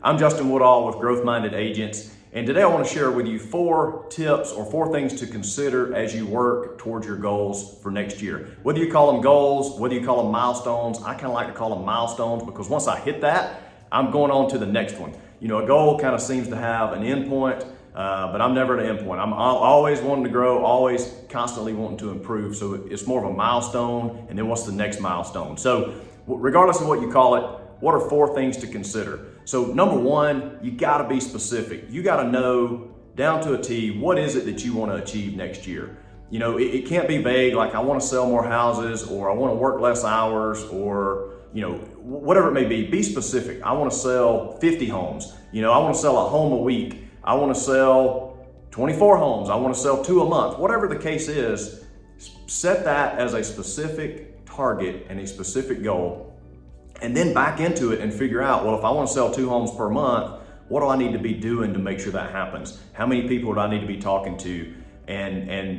I'm Justin Woodall with Growth Minded Agents, and today I want to share with you 4 tips or 4 things to consider as you work towards your goals for next year. Whether you call them goals, whether you call them milestones, I kind of like to call them milestones because once I hit that, I'm going on to the next one. You know, a goal kind of seems to have an end point, but I'm never at an end point. I'm always wanting to grow, always constantly wanting to improve. So it's more of a milestone, and then what's the next milestone? So regardless of what you call it, what are 4 things to consider? So number 1, you gotta be specific. You gotta know down to a T, what is it that you wanna achieve next year? You know, it can't be vague, like I wanna sell more houses, or I wanna work less hours, or you know, whatever it may be. Be specific. I wanna sell 50 homes. You know, I wanna sell a home a week. I wanna sell 24 homes. I wanna sell 2 a month. Whatever the case is, set that as a specific target and a specific goal. And then back into it and figure out, well, if I want to sell 2 homes per month, what do I need to be doing to make sure that happens? How many people do I need to be talking to?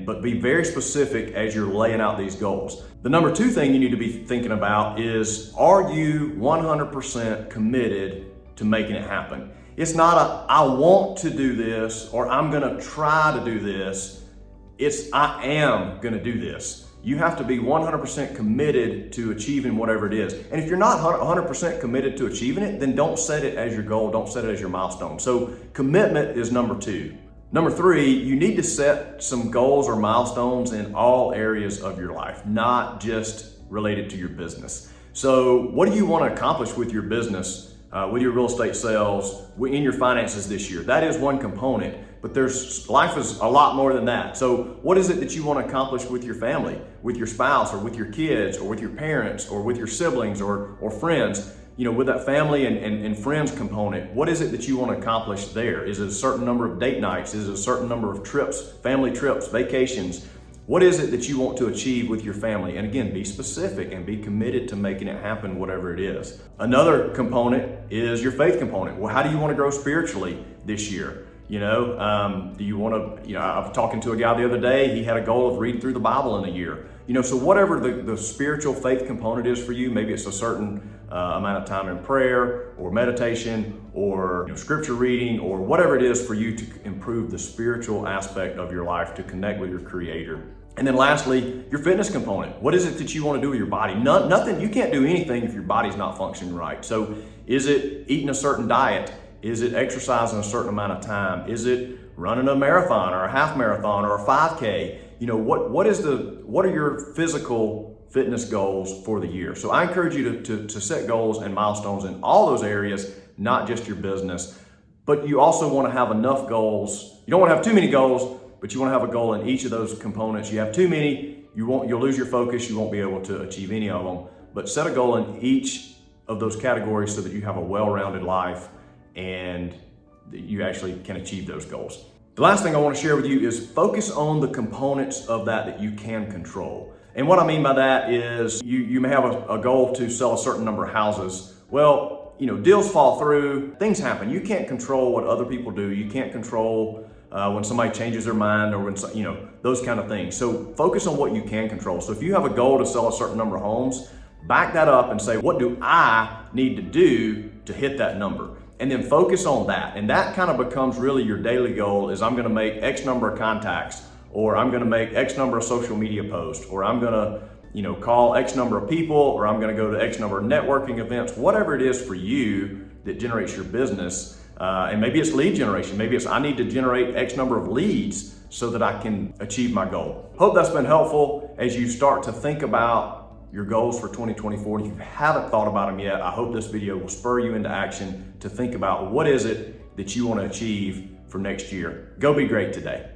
But be very specific as you're laying out these goals. The number 2 thing you need to be thinking about is, are you 100% committed to making it happen? It's not I want to do this, or I'm gonna try to do this. It's I am gonna do this. You have to be 100% committed to achieving whatever it is. And if you're not 100% committed to achieving it, then don't set it as your goal, don't set it as your milestone. So commitment is number 2. Number 3, you need to set some goals or milestones in all areas of your life, not just related to your business. So what do you want to accomplish with your business, with your real estate sales, in your finances this year? That is one component. But life is a lot more than that. So what is it that you want to accomplish with your family, with your spouse, or with your kids, or with your parents, or with your siblings, or friends? You know, with that family and friends component, what is it that you want to accomplish there? Is it a certain number of date nights? Is it a certain number of trips, family trips, vacations? What is it that you want to achieve with your family? And again, be specific and be committed to making it happen, whatever it is. Another component is your faith component. Well, how do you want to grow spiritually this year? You know, do you want to, you know, I was talking to a guy the other day, he had a goal of reading through the Bible in a year. You know, so whatever the spiritual faith component is for you, maybe it's a certain amount of time in prayer or meditation or scripture reading or whatever it is for you to improve the spiritual aspect of your life, to connect with your Creator. And then lastly, your fitness component. What is it that you want to do with your body? Nothing, you can't do anything if your body's not functioning right. So is it eating a certain diet? Is it exercising a certain amount of time? Is it running a marathon or a half marathon or a 5K? You know, what are your physical fitness goals for the year? So I encourage you to set goals and milestones in all those areas, not just your business. But you also want to have enough goals. You don't want to have too many goals, but you want to have a goal in each of those components. You have too many, you'll lose your focus. You won't be able to achieve any of them. But set a goal in each of those categories so that you have a well-rounded life and you actually can achieve those goals. The last thing I want to share with you is focus on the components of that you can control. And what I mean by that is you may have a goal to sell a certain number of houses. Well, you know, deals fall through, things happen. You can't control what other people do. You can't control when somebody changes their mind, or when, you know, those kind of things. So focus on what you can control. So if you have a goal to sell a certain number of homes, back that up and say, what do I need to do to hit that number? And then focus on that. And that kind of becomes really your daily goal, is I'm gonna make X number of contacts, or I'm gonna make X number of social media posts, or I'm gonna, call X number of people, or I'm gonna go to X number of networking events, whatever it is for you that generates your business. And maybe it's lead generation. Maybe it's I need to generate X number of leads so that I can achieve my goal. Hope that's been helpful as you start to think about your goals for 2024. If you haven't thought about them yet, I hope this video will spur you into action to think about what is it that you want to achieve for next year. Go be great today.